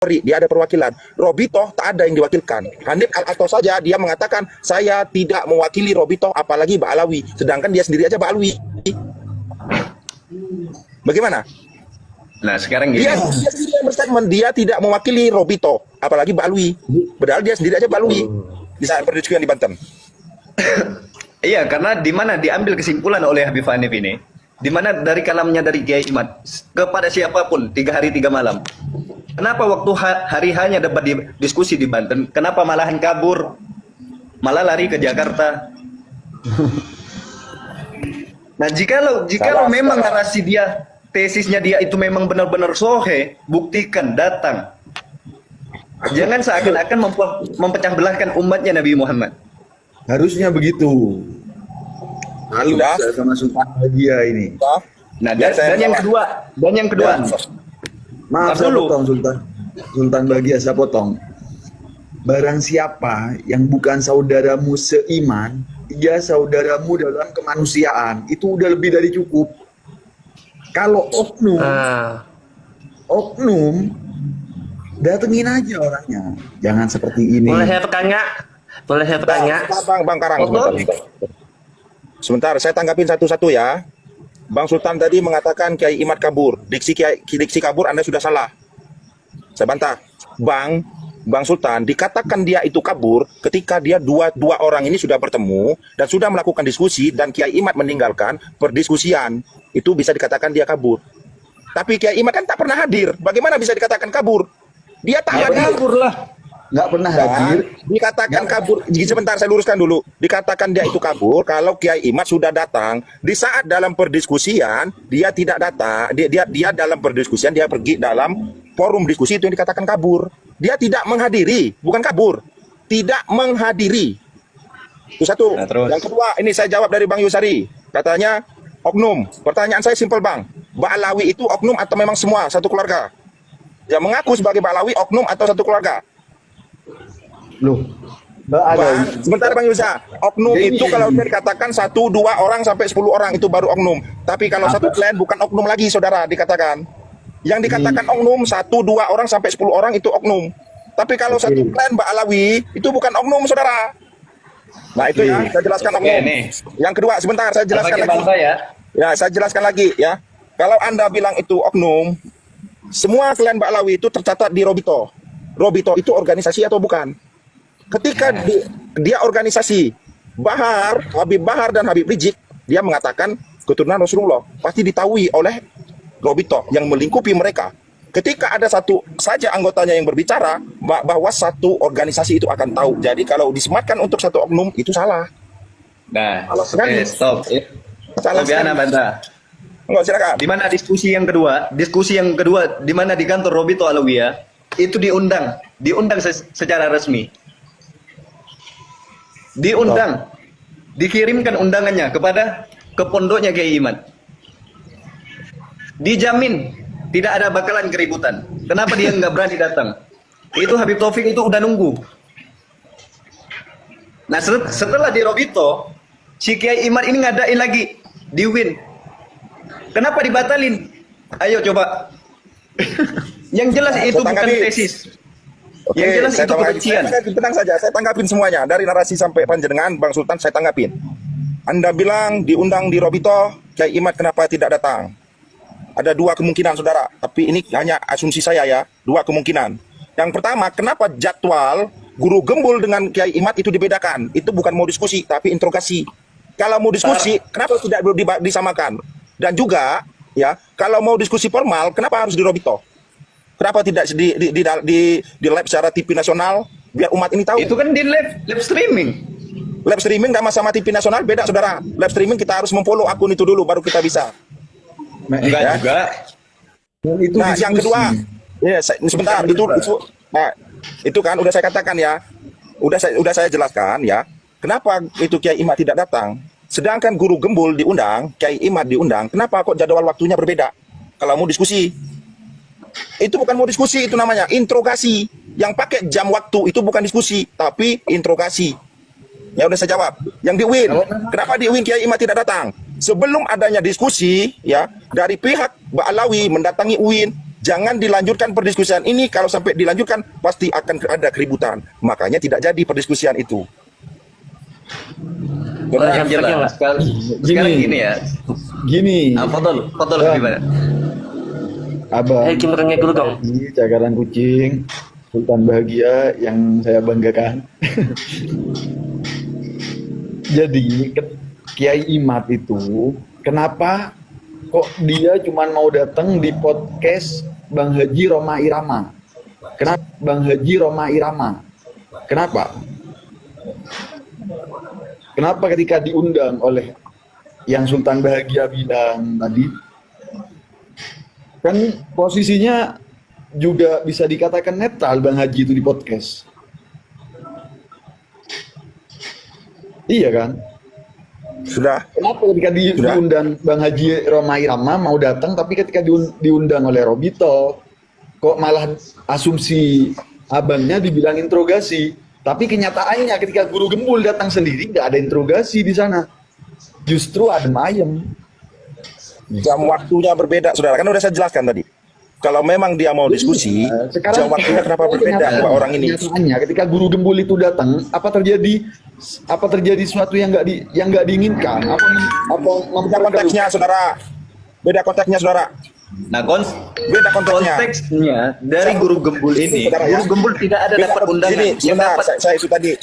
dia ada perwakilan. Robito tak ada yang diwakilkan. Hanif Al-Atos saja dia mengatakan saya tidak mewakili Robito, apalagi Ba'alawi. Sedangkan dia sendiri aja Ba'alawi. Bagaimana? Nah sekarang gini. Dia sendiri yang berstatement dia tidak mewakili Robito, apalagi Ba'alawi. Padahal dia sendiri aja Ba'alawi di saat perdiskusian di Banten. Iya, karena di mana diambil kesimpulan oleh Habib Hanif ini, di mana dari kalamnya dari Kiai Imad kepada siapapun 3 hari 3 malam. Kenapa waktu hari hanya debat diskusi di Banten, kenapa malahan kabur, malah lari ke Jakarta? Nah, jikalau memang narasi dia, tesisnya dia itu memang benar-benar sohe, buktikan, datang. Jangan seakan-akan mempecah belahkan umatnya Nabi Muhammad. Harusnya begitu. Lalu sama Sultan Bagia ini. Nah, dan yang kedua, Maaf saya potong Sultan Bagia, saya potong. Barang siapa yang bukan saudaramu seiman, dia saudaramu dalam kemanusiaan, itu udah lebih dari cukup. Kalau oknum, datengin aja orangnya. Jangan seperti ini. Boleh saya bertanya? Bang Karang, sebentar, saya tanggapin satu-satu ya. Bang Sultan tadi mengatakan Kiai Imad kabur. Diksi kabur Anda sudah salah. Saya bantah. Bang Sultan dikatakan dia itu kabur ketika dia dua orang ini sudah bertemu dan sudah melakukan diskusi dan Kiai Imad meninggalkan perdiskusian. Itu bisa dikatakan dia kabur. Tapi Kiai Imad kan tak pernah hadir. Bagaimana bisa dikatakan kabur? Dia tak hadir. Kabur lah. Nggak pernah hadir. Dikatakan kabur. Sebentar saya luruskan dulu. Dikatakan dia itu kabur kalau Kiai Imad sudah datang di saat dalam perdiskusian dia tidak datang. Dia dalam perdiskusian dia pergi dalam forum diskusi, itu yang dikatakan kabur. Dia tidak menghadiri, bukan kabur. Tidak menghadiri. Itu satu. Nah, yang kedua, ini saya jawab dari Bang Yusari. Katanya oknum. Pertanyaan saya simpel Bang. Ba'alawi itu oknum atau memang semua satu keluarga? Yang mengaku sebagai Ba'alawi oknum atau satu keluarga? Loh, sebentar Bang Yusa, oknum itu kalau dia dikatakan 1, 2 orang sampai 10 orang itu baru oknum. Tapi kalau satu klan bukan oknum lagi saudara dikatakan. Yang dikatakan oknum 1, 2 orang sampai 10 orang itu oknum. Tapi kalau satu klan Ba'alawi itu bukan oknum saudara. Nah itu ya, saya jelaskan oknum. Yang kedua sebentar saya jelaskan lagi. Ya, saya jelaskan lagi ya. Kalau Anda bilang itu oknum, semua klan Ba'alawi itu tercatat di Robito. Robito itu organisasi atau bukan? Ketika dia organisasi Habib Bahar dan Habib Rizik, dia mengatakan keturunan Rasulullah, pasti ditahui oleh Robito yang melingkupi mereka. Ketika ada satu saja anggotanya yang berbicara bahwa satu organisasi itu akan tahu. Jadi kalau disematkan untuk satu oknum itu salah. Nah, stop. Salah Biana bantah. Enggak, silakan. Di mana diskusi yang kedua? Diskusi yang kedua di mana di kantor Robito Alawiyah itu diundang secara resmi. Diundang, dikirimkan undangannya ke pondoknya Kiai Imad. Dijamin tidak ada bakalan keributan. Kenapa dia nggak berani datang? Itu Habib Taufik itu udah nunggu. Nah setelah di Robito, si Kiai Imad ini ngadain lagi di Win. Kenapa dibatalin? Ayo coba. Yang jelas itu bukan tesis. Oke, yang jelas itu kebencian. Tenang saja, saya tanggapin semuanya. Dari narasi sampai panjenengan, Bang Sultan, saya tanggapin. Anda bilang diundang di Robito, Kiai Imad kenapa tidak datang? Ada 2 kemungkinan, saudara. Tapi ini hanya asumsi saya ya, 2 kemungkinan. Yang pertama, kenapa jadwal guru gembul dengan Kiai Imad itu dibedakan? Itu bukan mau diskusi, tapi interogasi. Kalau mau diskusi, kenapa tidak disamakan? Dan juga, ya, kalau mau diskusi formal, kenapa harus di Robito? Kenapa tidak di live secara TV nasional biar umat ini tahu? Itu kan di live streaming. Live streaming sama TV nasional beda saudara. Live streaming kita harus memfollow akun itu dulu baru kita bisa. Enggak ya? Juga. Nah, yang kedua, ya sebentar itu kan udah saya katakan ya. Udah saya jelaskan ya. Kenapa itu Kiai Imad tidak datang? Sedangkan guru gembul diundang, Kiai Imad diundang. Kenapa kok jadwal waktunya berbeda? Kalau mau diskusi itu bukan mau diskusi, itu namanya interogasi. Yang pakai jam waktu itu bukan diskusi, tapi interogasi. Ya udah saya jawab. Yang di UIN, kenapa di UIN Kiai Imad tidak datang? Sebelum adanya diskusi, ya dari pihak Ba'alawi mendatangi UIN, Jangan dilanjutkan perdiskusian ini, kalau sampai dilanjutkan pasti akan ada keributan. Makanya tidak jadi perdiskusian itu. Yang jelas. Sekarang gini ya. Gini. Fadol gimana? Abang. Kim rengek dulu dong. Ini cakaran kucing, Sultan Bahagia yang saya banggakan. Jadi Kiai Imad itu kenapa kok dia cuma mau datang di podcast Bang Haji Roma Irama? Kenapa Bang Haji Roma Irama? Kenapa? Kenapa ketika diundang oleh yang Sultan Bahagia bilang tadi, kan posisinya juga bisa dikatakan netral Bang Haji itu di podcast. Iya kan? Sudah. Kenapa ketika diundang Bang Haji Roma Irama mau datang, tapi ketika diundang oleh Robito, kok malah asumsi abangnya dibilang interogasi. Tapi kenyataannya ketika Guru Gembul datang sendiri, nggak ada interogasi di sana. Justru adem ayem. Jam waktunya berbeda, saudara. Kan udah saya jelaskan tadi. Kalau memang dia mau diskusi, jam waktunya kenapa berbeda dua orang ini? Kenyataannya ketika Guru Gembul itu datang, apa terjadi sesuatu yang nggak diinginkan? Beda konteksnya, saudara. Beda konteksnya, saudara. Nah, beda konteksnya dari Guru Gembul ini. Guru Gembul tidak ada dapat undangan. Ini, saya itu tadi.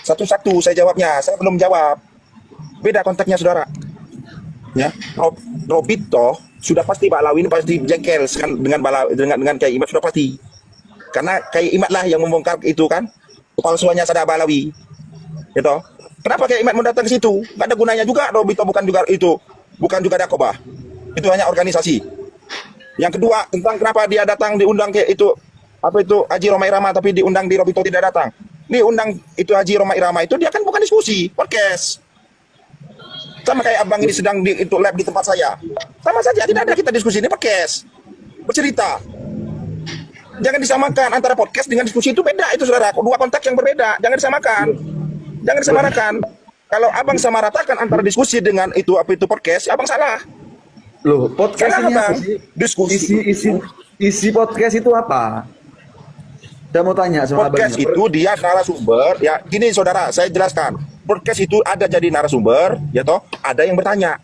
Satu-satu saya jawabnya. Saya belum jawab. Beda konteksnya, saudara. Ya, Robito sudah pasti Ba'alawi ini pasti jengkel dengan Kiai Imad, sudah pasti. Karena Kiai Imad lah yang membongkar itu kan, kepalsuannya Sada Ba'alawi. Gitu. Kenapa Kiai Imad mau datang ke situ? Gak ada gunanya juga. Robito bukan juga itu, bukan juga Dakobah. Itu hanya organisasi. Yang kedua, tentang kenapa dia datang diundang ke itu Haji Roma Irama, tapi diundang di Robito tidak datang. Diundang itu Haji Roma Irama itu dia kan bukan diskusi, podcast. Sama kayak abang ini sedang di itu lab di tempat saya. Sama saja, tidak ada kita diskusi, ini podcast. Bercerita. Jangan disamakan antara podcast dengan diskusi, itu beda itu, saudara. Dua konteks yang berbeda, jangan disamakan. Jangan disamaratakan. Kalau abang samaratakan antara diskusi dengan itu podcast, abang salah. Loh, podcast ini apa sih? Diskusi. Isi podcast itu apa? Saya mau tanya sama podcast abang. Itu dia narasumber, ya gini saudara, saya jelaskan. Podcast itu ada jadi narasumber, ya toh, ada yang bertanya.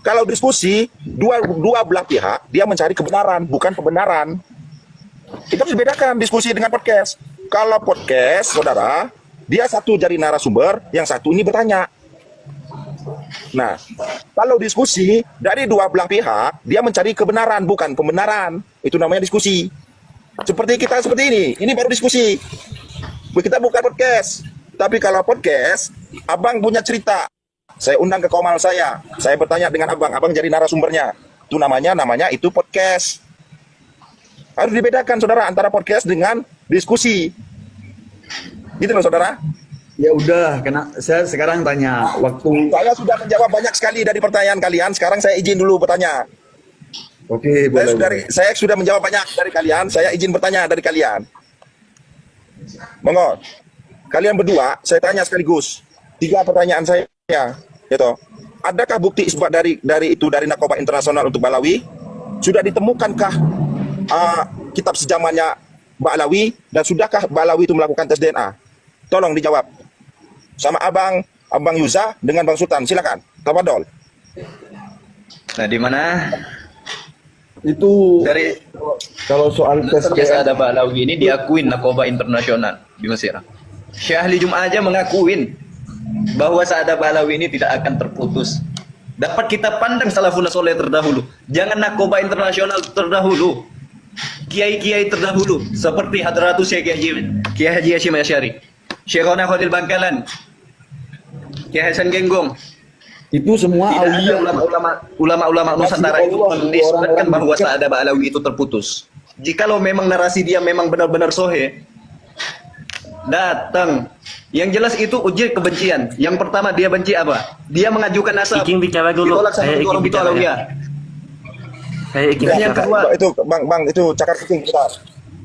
Kalau diskusi, dua belah pihak, dia mencari kebenaran, bukan pembenaran. Itu harus dibedakan diskusi dengan podcast. Kalau podcast, saudara, dia satu jadi narasumber, yang satu ini bertanya. Nah, kalau diskusi, dari dua belah pihak, dia mencari kebenaran, bukan pembenaran. Itu namanya diskusi. Seperti kita seperti ini baru diskusi. Kita bukan podcast. Tapi kalau podcast, abang punya cerita. Saya undang ke komal saya bertanya dengan abang jadi narasumbernya. Itu namanya itu podcast. Harus dibedakan, saudara, antara podcast dengan diskusi. Gitu loh, saudara. Ya udah, saya sekarang tanya waktu. Saya sudah menjawab banyak sekali dari pertanyaan kalian. Sekarang saya izin dulu bertanya. Oke, boleh. Saya sudah menjawab banyak dari kalian. Saya izin bertanya dari kalian. Monggo. Kalian berdua, saya tanya sekaligus 3 pertanyaan saya, gitu. Adakah bukti isbat dari Narkoba Internasional untuk Ba'alawi? Sudah ditemukankah kitab sejamannya Ba'alawi, dan sudahkah Ba'alawi itu melakukan tes DNA? Tolong dijawab. Sama Abang Yuza dengan Bang Sultan, silakan. Tafadhol. Nah, di mana? Itu Dari kalau soal tes Sada Ba'alawi ini diakuin Narkoba Internasional di Mesir. Syekh Ahli Jum'ah aja mengakuin bahwa Sada Ba'alawi ini tidak akan terputus. Dapat kita pandang salafun soleh terdahulu. Jangan Narkoba Internasional terdahulu. Kiai-kiai terdahulu seperti Hadratus Syekh Kiai Haji Hashim Asy'ari, Syekhona Khalil Bangkalan, Kiai Hasan Genggong. itu semua Tidak ada aulia ulama-ulama Nusantara itu menisbatkan bahwa Sada Ba'alawi itu terputus. Jikalau memang narasi dia memang benar-benar sohe, datang. Yang jelas itu uji kebencian. Yang pertama dia benci apa? Dia mengajukan nasab. Iking bicara dulu. Ditolak sama Saya orang Iking bicara. Alawiyah. Saya Iking Dan yang bicara. kedua, Itu bang itu cakar kucing,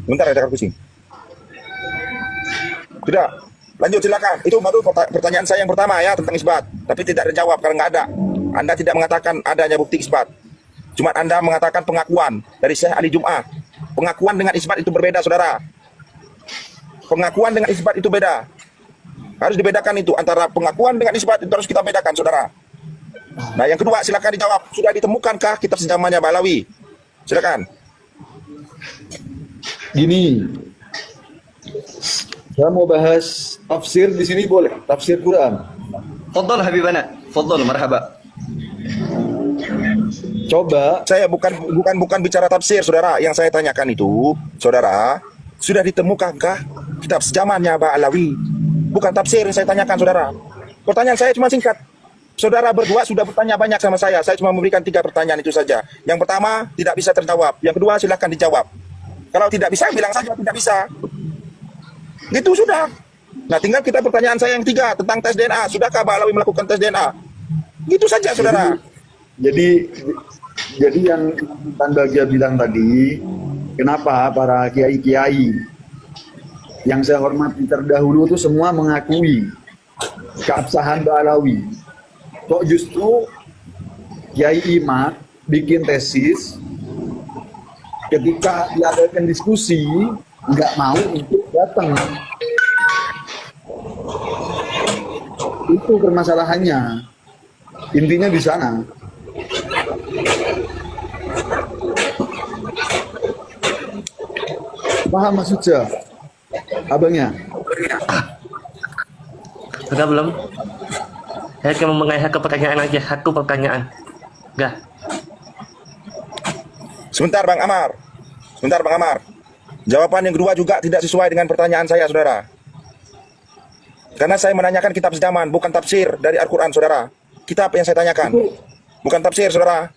bentar ya, cakar kucing. Sudah, lanjut silakan. Itu baru pertanyaan saya yang pertama ya, tentang isbat. Tapi tidak dijawab karena nggak ada. Anda tidak mengatakan adanya bukti isbat. Cuma Anda mengatakan pengakuan dari Syekh Ali Jum'ah. Pengakuan dengan isbat itu berbeda, saudara. Pengakuan dengan isbat itu beda. Harus dibedakan itu. Antara pengakuan dengan isbat itu harus kita bedakan, saudara. Nah, yang kedua, silakan dijawab. Sudah ditemukankah kitab sejamannya Ba'alawi? Silakan. Gini, saya mau bahas tafsir di sini boleh? Tafsir Quran. Fadhal Habibana. Fadhal, marhaba. Coba. Saya bukan bicara tafsir, saudara. Yang saya tanyakan itu, saudara, sudah ditemukankah kitab sejamannya Ba'alawi? Bukan tafsir yang saya tanyakan, saudara. Pertanyaan saya cuma singkat. Saudara berdua sudah bertanya banyak sama saya. Saya cuma memberikan 3 pertanyaan itu saja. Yang pertama, tidak bisa terjawab. Yang kedua, silakan dijawab. Kalau tidak bisa, bilang saja tidak bisa. Gitu sudah. Nah, tinggal kita pertanyaan saya yang 3 tentang tes DNA. Sudahkah Ba'alawi melakukan tes DNA? Gitu saja, saudara. Jadi yang Sultan Bagia bilang tadi, kenapa para kiai-kiai yang saya hormati terdahulu itu semua mengakui keabsahan Ba'alawi. Kok justru Kiai Imad bikin tesis, ketika diadakan diskusi nggak mau untuk datang. Itu permasalahannya. Intinya di sana. Paham maksudnya? Abangnya? Enggak belum. Saya cuma mengayak ke pertanyaan aja, satu pertanyaan. Enggak. Sebentar, Bang Amar. Sebentar, Bang Amar. Jawaban yang kedua juga tidak sesuai dengan pertanyaan saya, saudara. Karena saya menanyakan kitab sejaman, bukan tafsir dari Al-Quran, saudara. Kitab yang saya tanyakan. Bukan tafsir, saudara.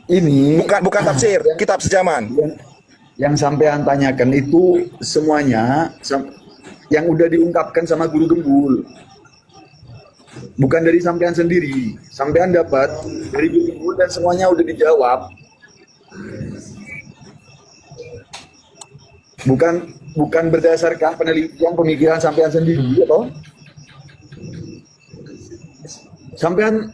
Ini Bukan tafsir, kitab sejaman. yang sampean tanyakan itu semuanya yang udah diungkapkan sama guru Gembul. Bukan dari sampean sendiri. Sampean dapat dari guru Gembul dan semuanya udah dijawab. Bukan berdasarkan penelitian pemikiran sampean sendiri, ya toh? Sampean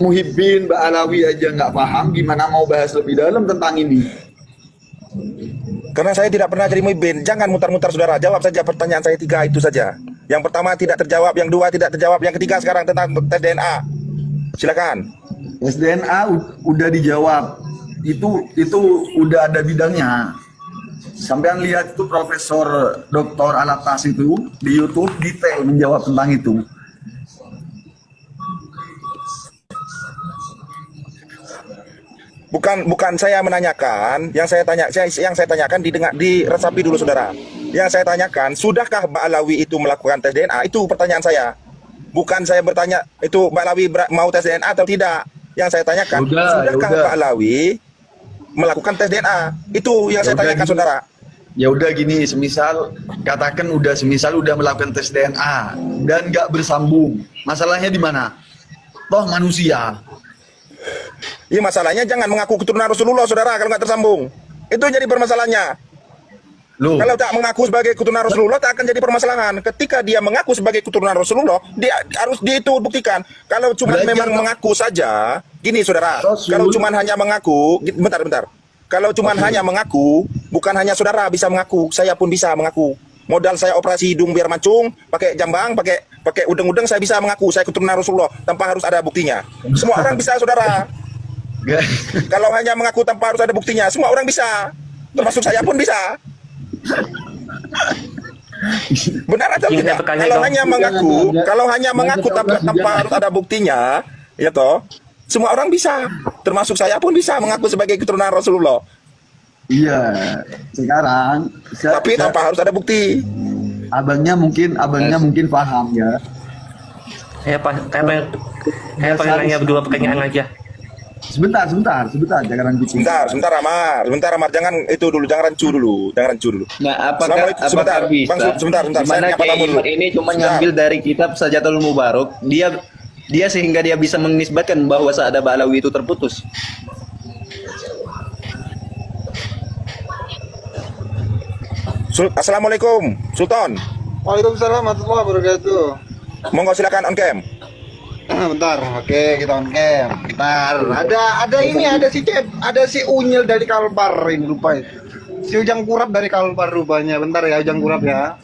Muhibbin Ba'alawi aja nggak paham, gimana mau bahas lebih dalam tentang ini? Karena saya tidak pernah jadi muhibbin. Jangan mutar-mutar, saudara. Jawab saja pertanyaan saya 3 itu saja. Yang pertama tidak terjawab, yang 2 tidak terjawab, yang ketiga sekarang tentang tes DNA. Silakan. Tes DNA udah dijawab. Itu udah ada bidangnya. Sampean lihat itu Profesor Dr. Alatas itu di YouTube detail menjawab tentang itu. Bukan saya menanyakan, yang saya tanyakan diresapi dulu, saudara. Yang saya tanyakan, sudahkah Ba'alawi itu melakukan tes DNA? Itu pertanyaan saya. Bukan saya bertanya itu Ba'alawi mau tes DNA atau tidak. Yang saya tanyakan, sudahkah Ba'alawi melakukan tes DNA? Itu yang saya tanyakan, gini, saudara. Ya udah gini, semisal udah melakukan tes DNA dan nggak bersambung. Masalahnya di mana? Toh manusia. Iya, masalahnya jangan mengaku keturunan Rasulullah, saudara, kalau nggak tersambung. Itu jadi permasalahannya. Loh. Kalau tak mengaku sebagai keturunan Rasulullah, tak akan jadi permasalahan. Ketika dia mengaku sebagai keturunan Rasulullah, dia harus itu buktikan. Kalau cuma memang mengaku saja, gini, saudara. Kalau cuma hanya mengaku, bentar. Kalau cuma hanya mengaku, bukan hanya saudara bisa mengaku, saya pun bisa mengaku. Modal saya operasi hidung biar mancung, pakai jambang, pakai udeng-udeng, saya bisa mengaku saya keturunan Rasulullah tanpa harus ada buktinya. Semua orang bisa, saudara. Kalau hanya mengaku tanpa harus ada buktinya, semua orang bisa. Termasuk saya pun bisa. Benar atau tidak? Kalau hanya mengaku tanpa harus ada buktinya, ya toh, semua orang bisa. Termasuk saya pun bisa mengaku sebagai keturunan Rasulullah. Iya, sekarang tapi tanpa harus ada bukti. Abangnya mungkin paham ya. Saya pengen nanya 2 pertanyaan aja. Sebentar, jangan kucing. Sebentar, Amar, jangan itu dulu, jangan rancu dulu. Nah, apakah bisa? Bang, sebentar. Dimana Kiai Imad ini cuma ngambil dari kitab Sajatul Mubarak, dia sehingga dia bisa mengisbatkan bahwa saat ada Ba'alawi itu terputus. Assalamualaikum, Sultan. Waalaikumsalam warahmatullahi wabarakatuh. Monggo silakan on cam. Bentar, oke, kita on cam. Kita Bentar, ada ini, ada si Unyil dari Kalbar ini lupa itu. Si Ujang Kurap dari Kalbar rupanya. Bentar ya Ujang Kurap ya.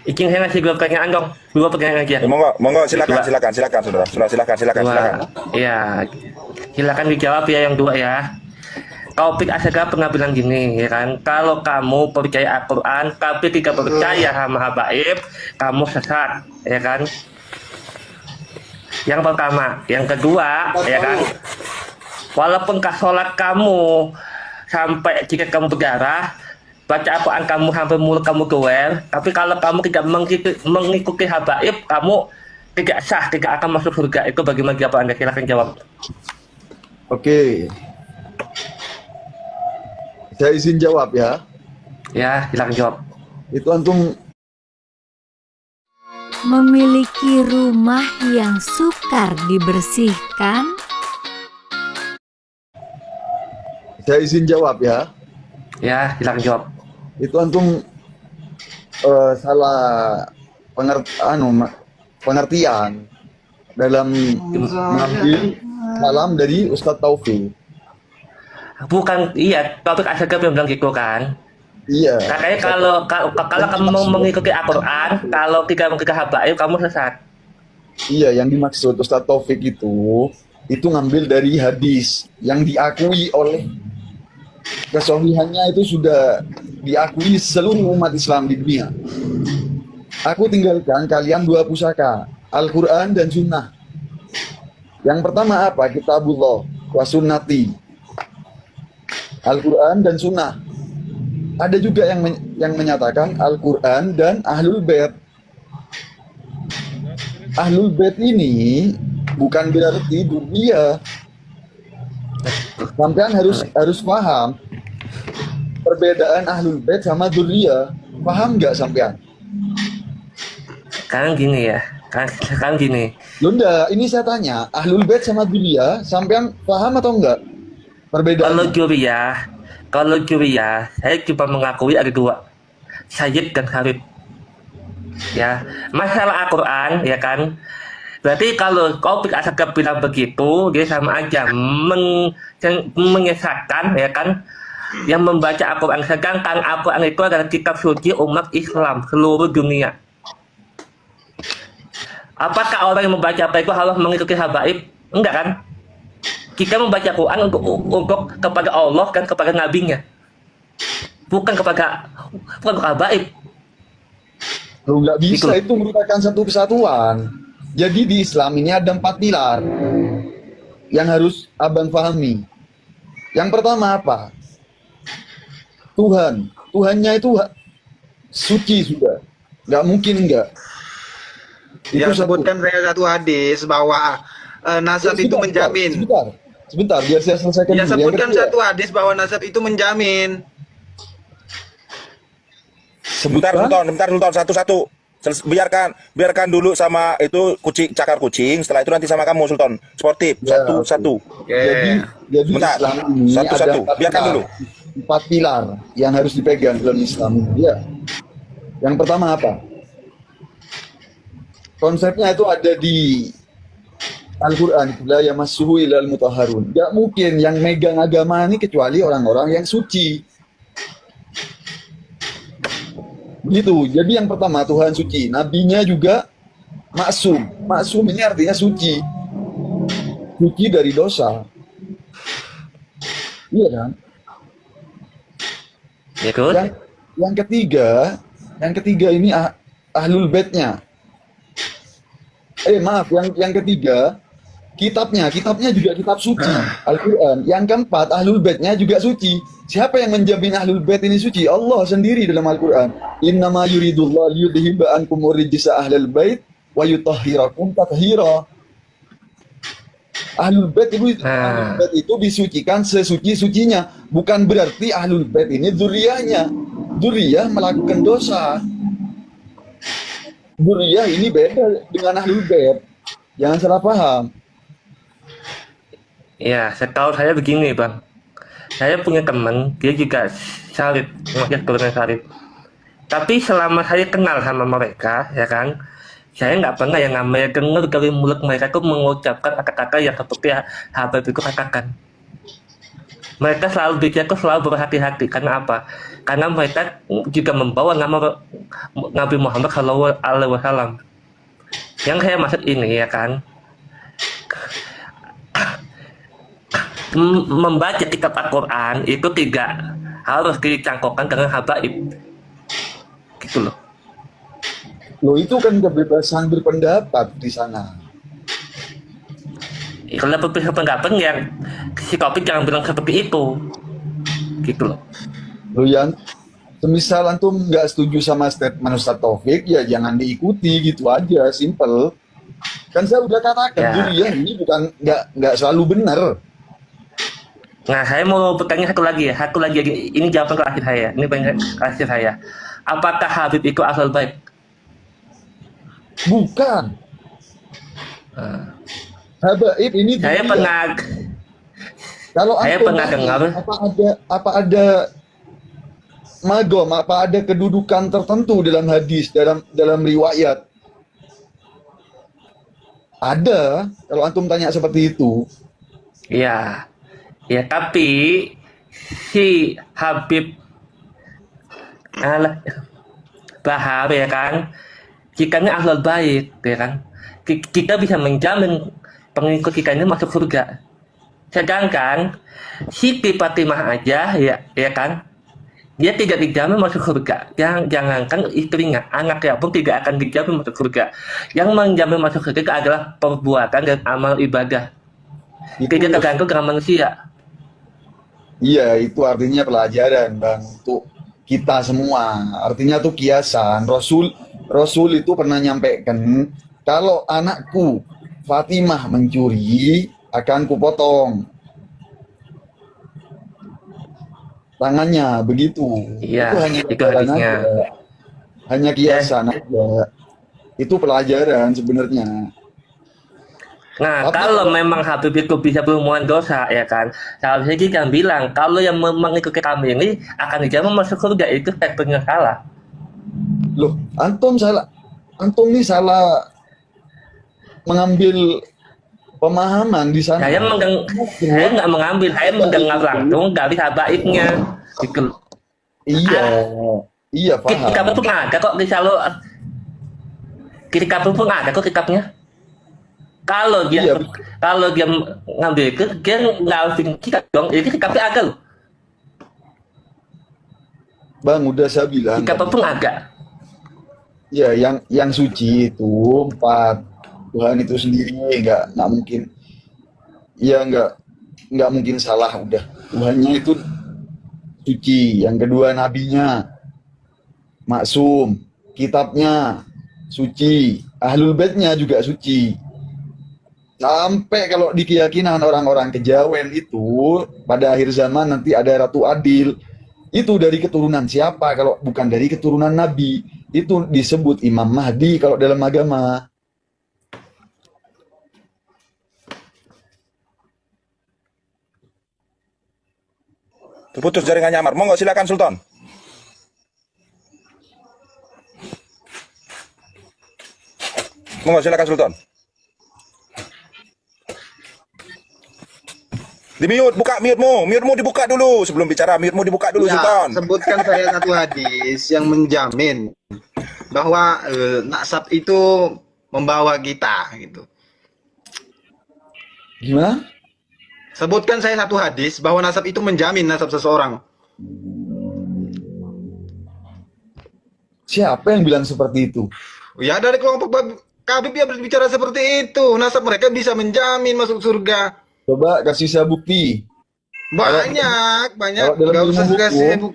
Izin saya ngasih dua pertanyaan dong. Dua pertanyaan aja. Monggo silakan saudara. Silakan. Iya, silakan dijawab ya yang dua ya. Taufik Asegaf pernah bilang gini ya kan, kalau kamu percaya Al-Quran tapi tidak percaya sama habaib, kamu sesat ya kan. Yang pertama, yang kedua ya kan, walaupun sholat kamu sampai jika kamu berdarah, baca Al-Quran kamu sampai mulut kamu goel, tapi kalau kamu tidak mengikuti habaib, kamu tidak sah, tidak akan masuk surga. Itu bagaimana jawaban Anda? Silakan jawab. Oke. Saya izin jawab ya. Ya, silakan jawab. Itu antum Memiliki rumah yang sukar dibersihkan. saya izin jawab ya. Ya, silakan jawab. Itu antum salah pengertian dalam mengambil salam dari Ustadz Taufik. Bukan, iya, Taufik Asegaf yang bilang gitu kan. Iya. Katanya kalau kamu mengikuti Al-Quran, kalau tidak mengikuti habaib, kamu sesat. Iya, yang dimaksud Ustadz Taufik itu ngambil dari hadis yang diakui oleh kesohihannya itu sudah diakui seluruh umat Islam di dunia. Aku tinggalkan kalian dua pusaka, Al-Quran dan Sunnah. Yang pertama apa? Kitabullah wa sunnati. Al-Quran dan Sunnah. Ada juga yang menyatakan Al-Quran dan Ahlul Bait. Ahlul Bait ini bukan berarti dunia. Sampean harus paham perbedaan Ahlul Bait sama Dzurriyyah. Paham nggak sampean? Sekarang gini ya, sekarang gini. Lunda, ini saya tanya, Ahlul Bait sama Dzurriyyah, sampean paham atau enggak? Perbedaan. Kalau Dzurriyyah, saya cuma mengakui ada dua, Sayyid dan Harith. Ya, masalah Al-Quran, ya kan. Berarti kalau Taufik Asegaf bilang begitu, dia sama aja menyesatkan, ya kan, yang membaca Al-Quran. Sedangkan Al-Quran itu adalah kitab suci umat Islam seluruh dunia. Apakah orang yang membaca apa itu harus mengikuti habaib? Enggak kan? Kita membaca Quran untuk kepada Allah dan kepada nabinya, bukan kepada habaib. Lu nggak bisa, Gitu. itu merupakan satu kesatuan. Jadi di Islam ini ada 4 pilar yang harus abang pahami. Yang pertama apa? Tuhan. Tuhannya itu suci sudah. Nggak mungkin enggak. Yang sebutkan saya satu hadis bahwa nasab itu menjamin. Sebentar, biar saya selesaikan Dia dulu. Yang sebutkan kedua, satu hadis bahwa nasab itu menjamin. Bentar satu-satu. Biarkan dulu sama itu cakar kucing. Setelah itu nanti sama kamu Sultan. Sportif. Ya, Satu-satu. Jadi Bentar. Islam ini Satu-satu. ada Biarkan dulu. 4 pilar yang harus dipegang dalam Islam. Ya. Yang pertama apa? Konsepnya itu ada di Al-Quran. La yamassuhu illal mutahharun. Gak mungkin yang megang agama ini kecuali orang-orang yang suci. Gitu. Jadi yang pertama Tuhan suci. Nabinya juga maksum. Maksum ini artinya suci. Suci dari dosa. Iya kan? Ya terus? Yang ketiga ini Ahlul Baitnya. Maaf, yang ketiga kitabnya juga kitab suci, Al-Quran. Yang keempat Ahlul Baitnya juga suci. Siapa yang menjamin Ahlul Bait ini suci? Allah sendiri dalam Al-Quran. Innama yuridullah liyudhiba ankum rijsa ahlal bait wa yutahhirakum tathira. Ahlul Bait itu disucikan sesuci-sucinya. Bukan berarti Ahlul Bait ini dzurriyyahnya. Dzurriyyah melakukan dosa. Dzurriyyah ini beda dengan Ahlul Bait. Jangan salah paham. Ya, setahu saya begini bang. Saya punya teman, dia juga salib, masih keturunan salib. Tapi selama saya kenal sama mereka, ya kan, Saya nggak pernah yang namanya dengar dari mulut mereka itu mengucapkan kata-kata yang seperti Habib itu katakan. Mereka selalu bicara selalu berhati-hati. Karena apa? Karena mereka juga membawa nama Nabi Muhammad SAW. Yang saya maksud ini ya kan, membaca kitab Al-Quran itu tidak harus dicangkokkan dengan habaib, gitu loh. Loh, itu kan kebebasan berpendapat di sana. Kalau pendapat yang si Taufik jangan bilang seperti itu, gitu loh. Loh, yang semisal antum nggak setuju sama statement Ustaz Taufik, ya jangan diikuti, gitu aja, simple. Kan saya udah katakan Ya. dulu ya, ini bukan nggak selalu benar. Nah, saya mau bertanya satu lagi. Ini jawaban terakhir saya. Ini terakhir saya. Apakah Habib itu asal baik? Bukan. Habaib ini Saya dunia. pernah Kalau saya antum pernah tanya, dengar. apa ada magom, apa ada kedudukan tertentu dalam hadis, dalam riwayat? Ada. Kalau antum tanya seperti itu. Ya, ya, tapi si Habib Bahar ya kan, jikanya ahlul bait ya kan, kita bisa menjamin pengikut kita ini masuk surga. Sedangkan Siti Fatimah aja ya kan, dia tidak dijamin masuk surga. Jangankan istrinya, anaknya pun tidak akan dijamin masuk surga. Yang menjamin masuk surga adalah perbuatan dan amal ibadah. Tidak tergantung dengan manusia. Iya, itu artinya pelajaran, Bang, untuk kita semua. Artinya tuh kiasan. Rasul itu pernah nyampaikan, kalau anakku Fatimah mencuri, akan kupotong tangannya, begitu. Iya, Itu hanya itu pelajaran hadisnya. aja. Hanya kiasan aja. Itu pelajaran sebenarnya. Nah, Tapi kalau memang Habib itu bisa berhubungan dosa, ya kan, seharusnya kita bilang, kalau yang mengikuti kami ini akan dijamin masuk surga, itu faktornya salah. Loh, antum nih salah mengambil pemahaman di sana. Saya nggak mengambil, saya mendengar langsung dari habaibnya. Gitu. Iya, iya paham. Kitab pun ada kok, kitab pun ada kok kitabnya. Kalau dia Iya. kalau dia ngambil itu, dia nggak harus bikin kitab dong. Ini kitabnya ada loh. Bang, udah saya bilang. Kitab pun ada. Ya, yang suci itu 4. Tuhan itu sendiri nggak mungkin. Ya nggak mungkin salah, udah. Tuhannya itu suci. Yang kedua, nabinya maksum, kitabnya suci, ahlul baitnya juga suci. Sampai kalau di keyakinan orang-orang kejawen itu pada akhir zaman nanti ada Ratu Adil. Itu dari keturunan siapa kalau bukan dari keturunan Nabi? Itu disebut Imam Mahdi kalau dalam agama. Terputus jaringannya Amar. Monggo silakan Sultan. Monggo silakan Sultan. Di mute, buka mute-mu. Mute-mu dibuka dulu sebelum bicara. Mute-mu dibuka dulu Ya, Sultan. sebutkan saya satu hadis yang menjamin bahwa nasab itu membawa kita gitu. Gimana? Sebutkan saya satu hadis bahwa nasab itu menjamin nasab seseorang. Siapa yang bilang seperti itu? Ya dari kelompok Habib ya berbicara seperti itu. Nasab mereka bisa menjamin masuk surga. Coba kasih saya bukti. Banyak. Kalau dalam Nggak ilmu usah kasih hukum,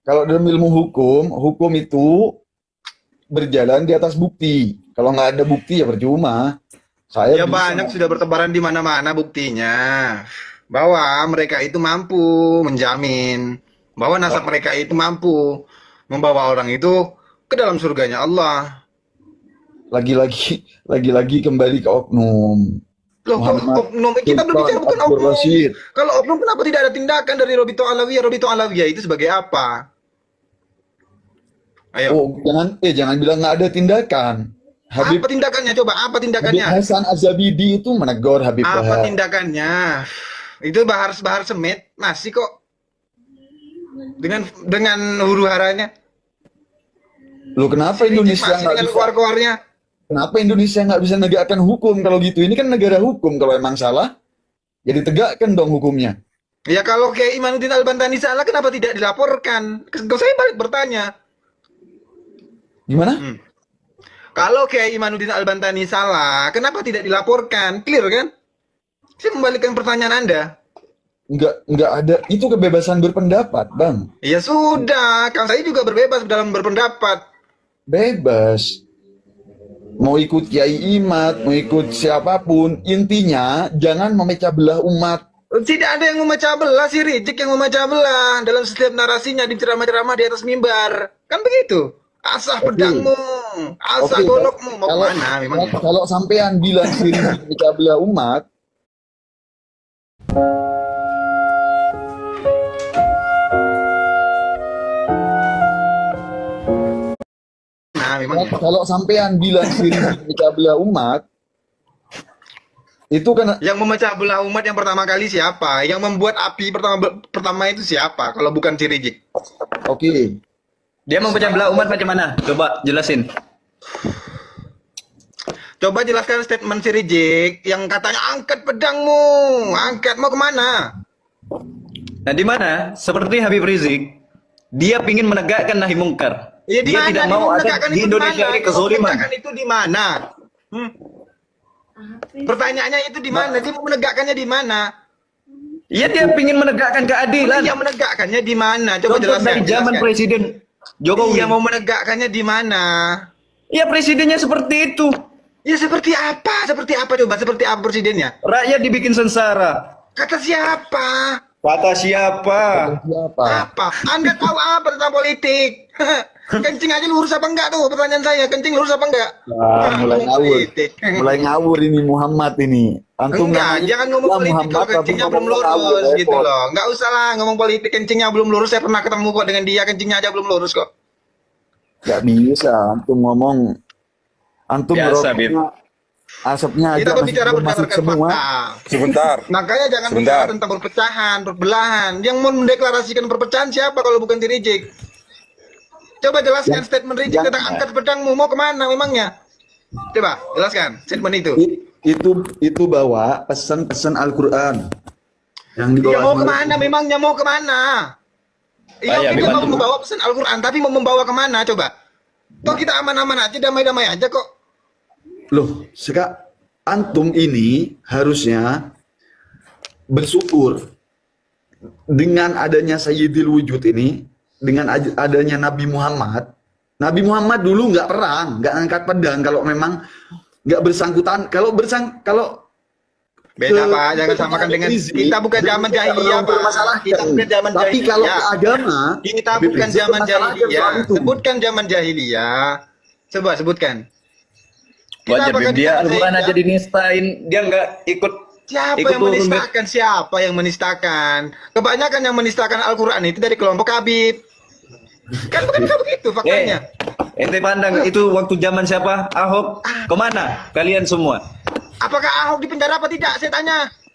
kalau dalam ilmu hukum itu berjalan di atas bukti. Kalau nggak ada bukti ya percuma. Saya Ya bisa. banyak sudah bertebaran di mana-mana buktinya bahwa mereka itu mampu menjamin bahwa nasab mereka itu mampu membawa orang itu ke dalam surganya Allah. Lagi-lagi kembali ke oknum. Loh, kok oknum? Kita berbicara bukan Abdul oknum. Rashid. Kalau oknum kenapa tidak ada tindakan dari Robito Alawiyah? Robito Alawiyah itu sebagai apa? Ayo. Oh, jangan bilang nggak ada tindakan. Habib Apa tindakannya coba? Apa Habib tindakannya? Hasan Az-Zabidi itu menegur Habib Apa Bahar. tindakannya? Itu Bahar Semit masih kok dengan huru haranya, Loh, kenapa Indonesia masih nggak dengan bisa? keluar-keluarnya. Kenapa Indonesia nggak bisa menegakkan hukum kalau gitu? Ini kan negara hukum. Kalau emang salah, ya ditegakkan dong hukumnya. Ya kalau kayak Imanuddin Al-Bantani salah, kenapa tidak dilaporkan? Kalau saya balik bertanya, Gimana? kalau kayak Imanuddin Al-Bantani salah, kenapa tidak dilaporkan? Clear kan? Saya membalikkan pertanyaan Anda. Nggak ada. Itu kebebasan berpendapat, Bang. Ya sudah, kan saya juga berbebas dalam berpendapat. Bebas. Mau ikut Kiai Imad, mau ikut siapapun, intinya jangan memecah belah umat. Tidak ada yang memecah belah, si Rizik yang memecah belah dalam setiap narasinya di ceramah-ceramah di atas mimbar. Kan begitu. Asah pedangmu, asah Oke, golokmu, mau kalau, kemana memangnya? kalau sampean bilang si Rizik memecah belah umat, Nah, memangnya. kalau sampean bilang si Rizik memecah belah umat, itu kan Yang memecah belah umat yang pertama kali siapa? Yang membuat api pertama itu siapa? Kalau bukan si Rizik. oke. Dia memecah belah umat macam mana? Coba jelasin. Coba jelaskan statement si Rizik yang katanya angkat pedangmu, angkat mau kemana? Nah, di mana? Seperti Habib Rizik, dia ingin menegakkan nahi mungkar. Ya di Dia mana? tidak Dia mau ada menegakkan di itu di Indonesia mana? ini Dia kezoliman. menegakkan itu di mana? Hmm? Pertanyaannya itu di mana? Dia mau menegakkannya di mana? Iya, dia ingin menegakkan keadilan. Dia menegakkannya di mana? Coba Contoh jelaskan. dari zaman jelaskan. Presiden Jokowi. Iya mau menegakkannya di mana? Iya, presidennya seperti itu. Ya seperti apa? Seperti apa coba? Seperti apa presidennya? Rakyat dibikin sengsara. Kata siapa? Kata siapa? Siapa? Apa? Anda tahu apa tentang politik? Kencing aja lurus apa enggak tuh pertanyaan saya? Kencing lurus apa enggak? Mulai Ngomong ngawur. politik. Mulai ngawur ini Muhammad ini. Antum Enggak, namanya jangan ngomong Islam politik Muhammad, kalau tapi kencingnya belum ngomong ngawur, lurus gitu repot. loh. Enggak usah lah ngomong politik, kencingnya belum lurus. Saya pernah ketemu kok dengan dia, kencingnya aja belum lurus kok. Gak bisa antum ngomong. Antum Biasa, merokoknya, asapnya aja Kita masih berbicara belum masuk berdasarkan semua. fakta. Sebentar. Makanya jangan Sebentar. bicara tentang perpecahan, perbelahan. Yang mau mendeklarasikan perpecahan siapa kalau bukan si Rizik? Coba jelaskan statement Rizik yang- tentang angkat pedangmu mau kemana memangnya? Coba jelaskan statement itu. Itu bawa pesan-pesan Al-Quran yang Ya dibawa mau sama- kemana memangnya mau kemana? Iya ya, kita mau memang. membawa pesan Al-Quran tapi mau membawa kemana coba? Toh kita aman-aman aja, damai-damai aja kok. Loh, antum ini harusnya bersyukur dengan adanya Sayyidil Wujud ini, dengan adanya Nabi Muhammad. Nabi Muhammad dulu nggak perang, nggak angkat pedang kalau memang nggak bersangkutan. Kalau Beda ke- Pak, jangan ke- samakan dengan Rizik, kita bukan zaman tidak jahiliyah Pak. mempermasalahkan. Kita bukan zaman Tapi jahiliyah. kalau ke agama, Kita Habib bukan Rizik zaman mempermasalahkan jahiliyah. soal itu. Sebutkan zaman jahiliyah. Coba sebutkan. Wajar, Kenapa kan dia kita Al-Quran jahiliyah? aja dinistain, dia nggak ikut. Siapa ikut yang turun, menistakan? Siapa yang menistakan? Kebanyakan yang menistakan Al-Quran itu dari kelompok Habib. Kan bukan begitu faktanya. Ente pandang itu waktu zaman siapa? Ahok. Kemana? Kalian semua. Apakah Ahok di penjara apa tidak? Saya tanya.